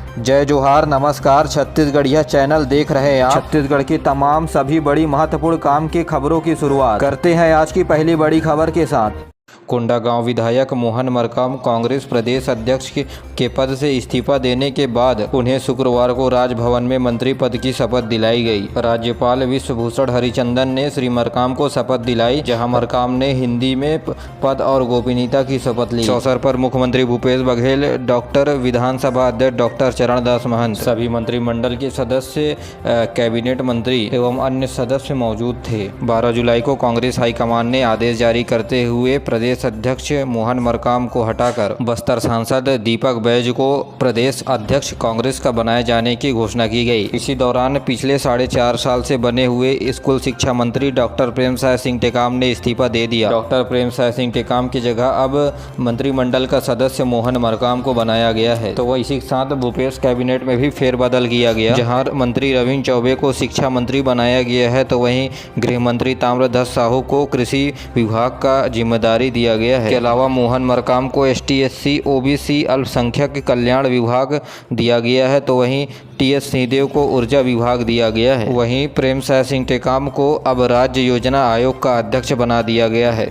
जय जोहार, नमस्कार। छत्तीसगढ़िया चैनल देख रहे हैं आप। छत्तीसगढ़ की तमाम सभी बड़ी महत्वपूर्ण काम की खबरों की शुरुआत करते हैं आज की पहली बड़ी खबर के साथ। कोंडागांव विधायक मोहन मरकाम कांग्रेस प्रदेश अध्यक्ष के पद से इस्तीफा देने के बाद उन्हें शुक्रवार को राजभवन में मंत्री पद की शपथ दिलाई गई। राज्यपाल विश्वभूषण हरिचंदन ने श्री मरकाम को शपथ दिलाई, जहां मरकाम ने हिंदी में पद और गोपनीयता की शपथ ली। इस अवसर पर मुख्यमंत्री भूपेश बघेल, डॉक्टर विधानसभा अध्यक्ष डॉक्टर चरणदास महंत, सभी मंत्रिमंडल के सदस्य, कैबिनेट मंत्री एवं अन्य सदस्य मौजूद थे। 12 जुलाई को कांग्रेस हाईकमान ने आदेश जारी करते हुए प्रदेश अध्यक्ष मोहन मरकाम को हटाकर बस्तर सांसद दीपक बैज को प्रदेश अध्यक्ष कांग्रेस का बनाए जाने की घोषणा की गई। इसी दौरान पिछले 4.5 साल से बने हुए स्कूल शिक्षा मंत्री डॉक्टर प्रेमसाय सिंह टेकाम ने इस्तीफा दे दिया। डॉक्टर प्रेमसाय सिंह टेकाम की जगह अब मंत्रिमंडल का सदस्य मोहन मरकाम को बनाया गया है। तो वह इसी के साथ भूपेश कैबिनेट में भी फेरबदल किया गया, जहाँ मंत्री रविंद्र चौबे को शिक्षा मंत्री बनाया गया है, तो वहीं गृह मंत्री ताम्रध्वज साहू को कृषि विभाग का जिम्मेदारी दिया गया है। इसके अलावा मोहन मरकाम को ST/SC OBC अल्पसंख्यक कल्याण विभाग दिया गया है, तो वहीं TS सिंहदेव को ऊर्जा विभाग दिया गया है। वहीं प्रेमसाय सिंह टेकाम को अब राज्य योजना आयोग का अध्यक्ष बना दिया गया है।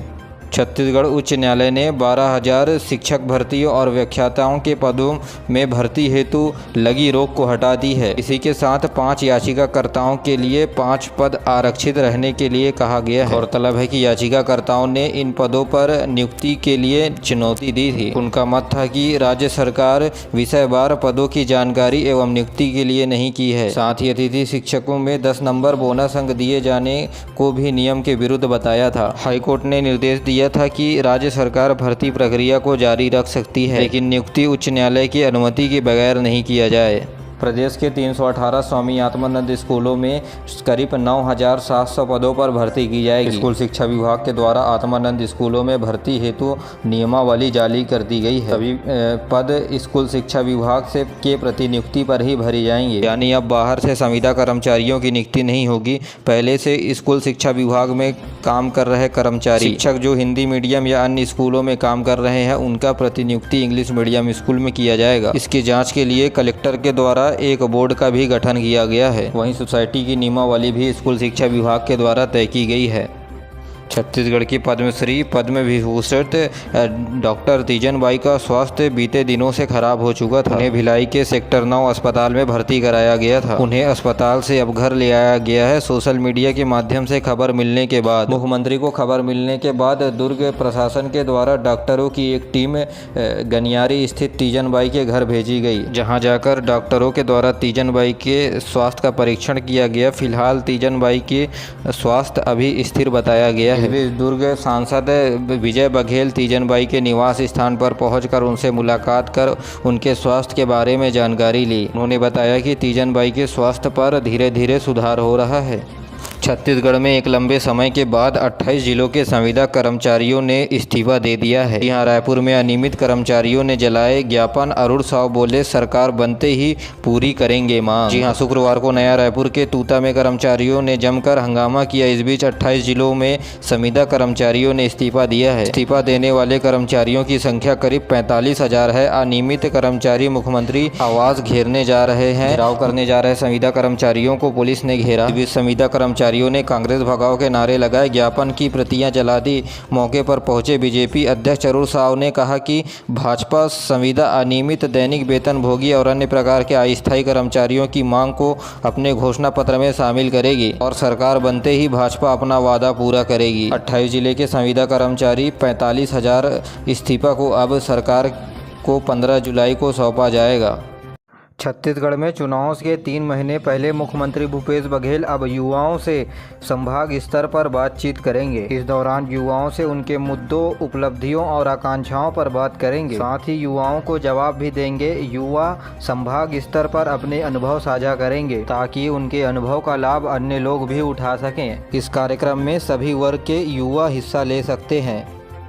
छत्तीसगढ़ उच्च न्यायालय ने 12,000 शिक्षक भर्तियों और व्याख्याताओं के पदों में भर्ती हेतु लगी रोक को हटा दी है। इसी के साथ 5 याचिकाकर्ताओं के लिए 5 पद आरक्षित रहने के लिए कहा गया है। गौरतलब है कि याचिकाकर्ताओं ने इन पदों पर नियुक्ति के लिए चुनौती दी थी। उनका मत था कि राज्य सरकार विषयवार पदों की जानकारी एवं नियुक्ति के लिए नहीं की है। साथ ही अतिथि शिक्षकों में 10 नंबर बोनस अंक दिए जाने को भी नियम के विरुद्ध बताया था। हाईकोर्ट ने निर्देश दिया था कि राज्य सरकार भर्ती प्रक्रिया को जारी रख सकती है, लेकिन नियुक्ति उच्च न्यायालय की अनुमति के बगैर नहीं किया जाए। प्रदेश के 318 स्वामी आत्मानंद स्कूलों में करीब 9,700 पदों पर भर्ती की जाएगी। स्कूल शिक्षा विभाग के द्वारा आत्मानंद स्कूलों में भर्ती हेतु नियमावली जारी कर दी गई है। सभी पद स्कूल शिक्षा विभाग से के प्रतिनियुक्ति पर ही भरी जाएंगे, यानी अब बाहर से संविदा कर्मचारियों की नियुक्ति नहीं होगी। पहले से स्कूल शिक्षा विभाग में काम कर रहे कर्मचारी शिक्षक जो हिंदी मीडियम या अन्य स्कूलों में काम कर रहे हैं, उनका प्रतिनियुक्ति इंग्लिश मीडियम स्कूल में किया जाएगा। इसकी जाँच के लिए कलेक्टर के द्वारा एक बोर्ड का भी गठन किया गया है। वहीं सोसाइटी की नियमावली भी स्कूल शिक्षा विभाग के द्वारा तय की गई है। छत्तीसगढ़ की पद्मश्री पद्म विभूषित डॉक्टर तीजन बाई का स्वास्थ्य बीते दिनों से खराब हो चुका था। उन्हें भिलाई के सेक्टर 9 अस्पताल में भर्ती कराया गया था। उन्हें अस्पताल से अब घर ले आया गया है। सोशल मीडिया के माध्यम से खबर मिलने के बाद मुख्यमंत्री को खबर मिलने के बाद दुर्ग प्रशासन के द्वारा डॉक्टरों की एक टीम गनियारी स्थित तीजन बाई के घर भेजी गई, जहाँ जाकर डॉक्टरों के द्वारा तीजन बाई के स्वास्थ्य का परीक्षण किया गया। फिलहाल तीजन बाई के स्वास्थ्य अभी स्थिर बताया गया है। दुर्ग सांसद विजय बघेल तीजन बाई के निवास स्थान पर पहुंचकर उनसे मुलाकात कर उनके स्वास्थ्य के बारे में जानकारी ली। उन्होंने बताया कि तीजन बाई के स्वास्थ्य पर धीरे धीरे सुधार हो रहा है। छत्तीसगढ़ में एक लंबे समय के बाद 28 जिलों के संविदा कर्मचारियों ने इस्तीफा दे दिया है। यहाँ रायपुर में अनियमित कर्मचारियों ने जलाए ज्ञापन। अरुण साव बोले, सरकार बनते ही पूरी करेंगे मांग। जी हाँ, शुक्रवार को नया रायपुर के तूता में कर्मचारियों ने जमकर हंगामा किया। इस बीच 28 जिलों में संविदा कर्मचारियों ने इस्तीफा दिया है। इस्तीफा देने वाले कर्मचारियों की संख्या करीब 45,000 है। अनियमित कर्मचारी मुख्यमंत्री आवास घेरने जा रहे हैं। घेराव करने जा रहे संविदा कर्मचारियों को पुलिस ने घेरा। संविदा कर्मचारियों ने कांग्रेस भगाओ के नारे लगाए, ज्ञापन की प्रतियां जला दी। मौके पर पहुंचे बीजेपी अध्यक्ष अरुण साव ने कहा कि भाजपा संविदा अनियमित दैनिक वेतन भोगी और अन्य प्रकार के अस्थायी कर्मचारियों की मांग को अपने घोषणा पत्र में शामिल करेगी और सरकार बनते ही भाजपा अपना वादा पूरा करेगी। 28 जिले के संविदा कर्मचारी 45,000 इस्तीफा को अब सरकार को 15 जुलाई को सौंपा जाएगा। छत्तीसगढ़ में चुनाव के 3 महीने पहले मुख्यमंत्री भूपेश बघेल अब युवाओं से संभाग स्तर पर बातचीत करेंगे। इस दौरान युवाओं से उनके मुद्दों, उपलब्धियों और आकांक्षाओं पर बात करेंगे। साथ ही युवाओं को जवाब भी देंगे। युवा संभाग स्तर पर अपने अनुभव साझा करेंगे ताकि उनके अनुभव का लाभ अन्य लोग भी उठा सकें। इस कार्यक्रम में सभी वर्ग के युवा हिस्सा ले सकते हैं।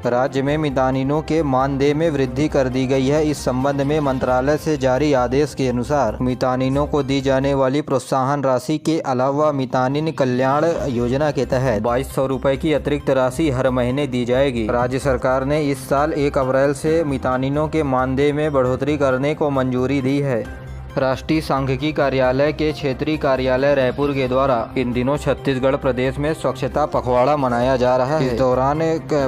राज्य में मितानिनों के मानदेय में वृद्धि कर दी गई है। इस संबंध में मंत्रालय से जारी आदेश के अनुसार मितानिनों को दी जाने वाली प्रोत्साहन राशि के अलावा मितानिन कल्याण योजना के तहत 2200 रुपये की अतिरिक्त राशि हर महीने दी जाएगी। राज्य सरकार ने इस साल 1 अप्रैल से मितानिनों के मानदेय में बढ़ोतरी करने को मंजूरी दी है। राष्ट्रीय सांख्यिकी कार्यालय के क्षेत्रीय कार्यालय रायपुर के द्वारा इन दिनों छत्तीसगढ़ प्रदेश में स्वच्छता पखवाड़ा मनाया जा रहा है। इस दौरान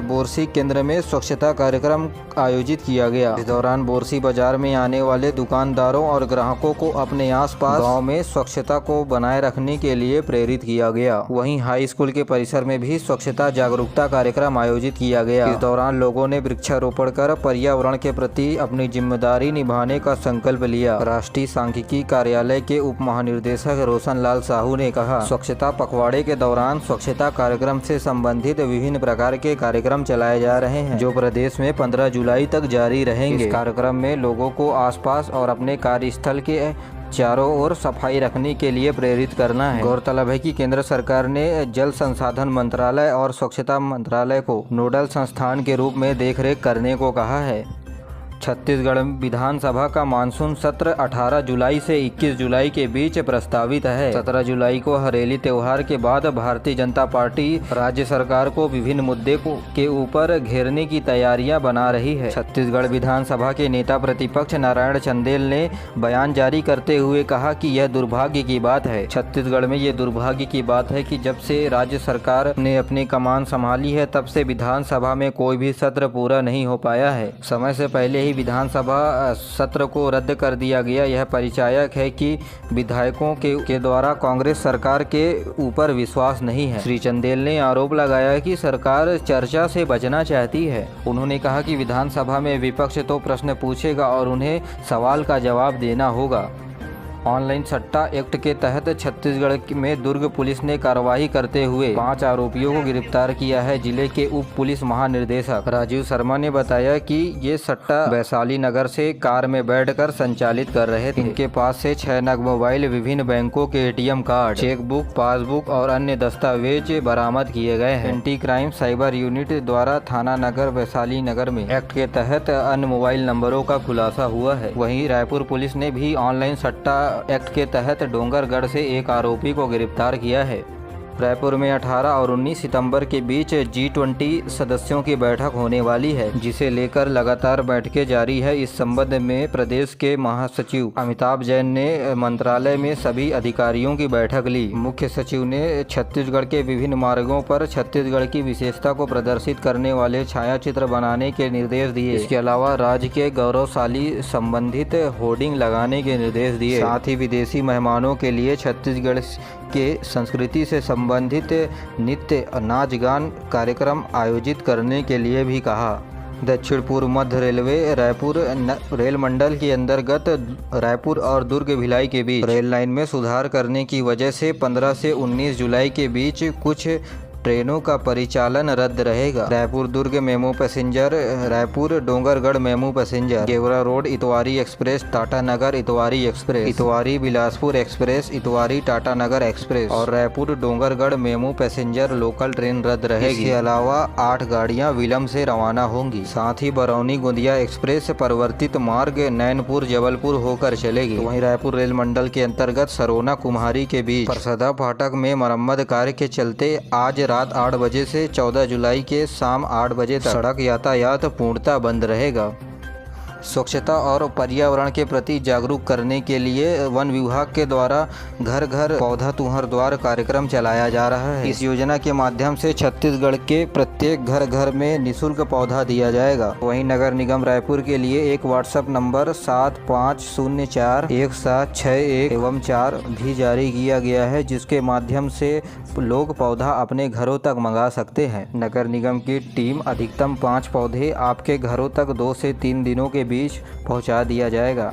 बोरसी केंद्र में स्वच्छता कार्यक्रम आयोजित किया गया। इस दौरान बोरसी बाजार में आने वाले दुकानदारों और ग्राहकों को अपने आसपास गांव में स्वच्छता को बनाए रखने के लिए प्रेरित किया गया। वहीं हाई स्कूल के परिसर में भी स्वच्छता जागरूकता कार्यक्रम आयोजित किया गया। इस दौरान लोगों ने वृक्षारोपण कर पर्यावरण के प्रति अपनी जिम्मेदारी निभाने का संकल्प लिया। राष्ट्रीय सांख्यिकी कार्यालय के उप महानिदेशक रोशन लाल साहू ने कहा, स्वच्छता पखवाड़े के दौरान स्वच्छता कार्यक्रम से संबंधित विभिन्न प्रकार के कार्यक्रम चलाए जा रहे हैं, जो प्रदेश में 15 जुलाई तक जारी रहेंगे। इस कार्यक्रम में लोगों को आसपास और अपने कार्यस्थल के चारों ओर सफाई रखने के लिए प्रेरित करना है। गौरतलब है कि केंद्र सरकार ने जल संसाधन मंत्रालय और स्वच्छता मंत्रालय को नोडल संस्थान के रूप में देखरेख करने को कहा है। छत्तीसगढ़ विधानसभा का मानसून सत्र 18 जुलाई से 21 जुलाई के बीच प्रस्तावित है। 17 जुलाई को हरेली त्योहार के बाद भारतीय जनता पार्टी राज्य सरकार को विभिन्न मुद्दे के ऊपर घेरने की तैयारियां बना रही है। छत्तीसगढ़ विधानसभा के नेता प्रतिपक्ष नारायण चंदेल ने बयान जारी करते हुए कहा कि यह दुर्भाग्य की बात है। छत्तीसगढ़ में ये दुर्भाग्य की बात है कि जब से राज्य सरकार ने अपनी कमान संभाली है, तब से विधानसभा में कोई भी सत्र पूरा नहीं हो पाया है। समय से पहले विधानसभा सत्र को रद्द कर दिया गया। यह परिचायक है कि विधायकों के द्वारा कांग्रेस सरकार के ऊपर विश्वास नहीं है। श्री चंदेल ने आरोप लगाया कि सरकार चर्चा से बचना चाहती है। उन्होंने कहा कि विधानसभा में विपक्ष तो प्रश्न पूछेगा और उन्हें सवाल का जवाब देना होगा। ऑनलाइन सट्टा एक्ट के तहत छत्तीसगढ़ में दुर्ग पुलिस ने कार्रवाई करते हुए 5 आरोपियों को गिरफ्तार किया है। जिले के उप पुलिस महानिदेशक राजीव शर्मा ने बताया कि ये सट्टा वैशाली नगर से कार में बैठकर संचालित कर रहे थे। इनके पास से 6 नग मोबाइल, विभिन्न बैंकों के ATM कार्ड, चेकबुक, पासबुक और अन्य दस्तावेज बरामद किए गए हैं। एंटी क्राइम साइबर यूनिट द्वारा थाना नगर वैशाली नगर में एक्ट के तहत अन्य मोबाइल नंबरों का खुलासा हुआ है। वहीं रायपुर पुलिस ने भी ऑनलाइन सट्टा एक्ट के तहत डोंगरगढ़ से एक आरोपी को गिरफ्तार किया है। रायपुर में 18 और 19 सितंबर के बीच G20 सदस्यों की बैठक होने वाली है, जिसे लेकर लगातार बैठकें जारी है। इस संबंध में प्रदेश के महासचिव अमिताभ जैन ने मंत्रालय में सभी अधिकारियों की बैठक ली। मुख्य सचिव ने छत्तीसगढ़ के विभिन्न मार्गों पर छत्तीसगढ़ की विशेषता को प्रदर्शित करने वाले छायाचित्र बनाने के निर्देश दिए। इसके अलावा राज्य के गौरवशाली संबंधित होर्डिंग लगाने के निर्देश दिए। साथ ही विदेशी मेहमानों के लिए छत्तीसगढ़ के संस्कृति से संबंधित नृत्य, नाच गान कार्यक्रम आयोजित करने के लिए भी कहा। दक्षिण पूर्व मध्य रेलवे रायपुर रेल मंडल के अंतर्गत रायपुर और दुर्ग भिलाई के बीच रेल लाइन में सुधार करने की वजह से 15 से 19 जुलाई के बीच कुछ ट्रेनों का परिचालन रद्द रहेगा। Raipur Durg MEMU passenger, Raipur Dongargarh MEMU passenger, Gevra road Itwari express, Tatanagar Itwari express, Itwari Bilaspur express, Itwari Tatanagar express और Raipur Dongargarh MEMU passenger local train रद्द रहेगी। इसके अलावा 8 गाड़ियां विलंब से रवाना होंगी। साथ ही बरौनी गोंदिया एक्सप्रेस परिवर्तित मार्ग नैनपुर जबलपुर होकर चलेगी। वहीं रायपुर रेल मंडल के अंतर्गत सरोना कुम्हारी के बीच परसदा फाटक में मरम्मत कार्य के चलते आज रात 8 बजे से 14 जुलाई के शाम 8 बजे तक सड़क यातायात पूर्णतः बंद रहेगा। स्वच्छता और पर्यावरण के प्रति जागरूक करने के लिए वन विभाग के द्वारा घर घर पौधा तुहर द्वार कार्यक्रम चलाया जा रहा है। इस योजना के माध्यम से छत्तीसगढ़ के प्रत्येक घर घर में निःशुल्क पौधा दिया जाएगा। वहीं नगर निगम रायपुर के लिए एक व्हाट्सएप नंबर 75041761 भी जारी किया गया है, जिसके माध्यम से लोग पौधा अपने घरों तक मंगा सकते हैं। नगर निगम की टीम अधिकतम 5 पौधे आपके घरों तक 2 से 3 दिनों के बीच पहुंचा दिया जाएगा।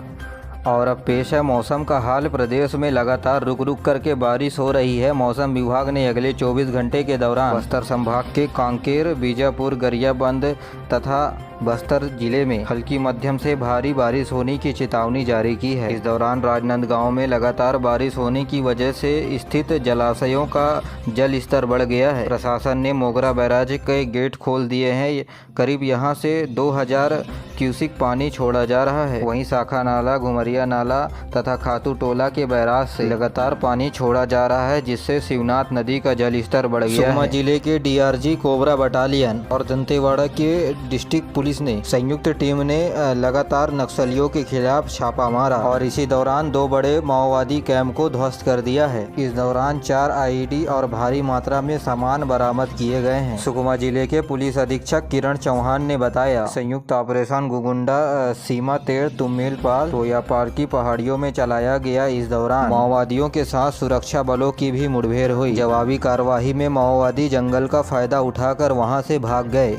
और अब पेश है मौसम का हाल। प्रदेश में लगातार रुक रुक करके बारिश हो रही है। मौसम विभाग ने अगले 24 घंटे के दौरान बस्तर संभाग के कांकेर, बीजापुर, गरियाबंद तथा बस्तर जिले में हल्की मध्यम से भारी बारिश होने की चेतावनी जारी की है। इस दौरान राजनांदगांव में लगातार बारिश होने की वजह से स्थित जलाशयों का जल स्तर बढ़ गया है। प्रशासन ने मोगरा बैराज के गेट खोल दिए हैं। करीब यहां से 2000 क्यूसिक पानी छोड़ा जा रहा है। वहीं शाखा नाला, घुमरिया नाला तथा खातू टोला के बैराज से लगातार पानी छोड़ा जा रहा है, जिससे शिवनाथ नदी का जल स्तर बढ़ गया है। सुकमा जिले के DRG कोबरा बटालियन और दंतेवाड़ा के डिस्ट्रिक्ट पुलिस ने संयुक्त टीम ने लगातार नक्सलियों के खिलाफ छापा मारा और इसी दौरान 2 बड़े माओवादी कैंप को ध्वस्त कर दिया है। इस दौरान 4 आईईडी और भारी मात्रा में सामान बरामद किए गए हैं। सुकमा जिले के पुलिस अधीक्षक किरण चौहान ने बताया, संयुक्त ऑपरेशन गुगुंडा सीमा तेड़ तुमेल पाल सोयापार की पहाड़ियों में चलाया गया। इस दौरान माओवादियों के साथ सुरक्षा बलों की भी मुठभेड़ हुई। जवाबी कार्रवाई में माओवादी जंगल का फायदा उठाकर वहां से भाग गए।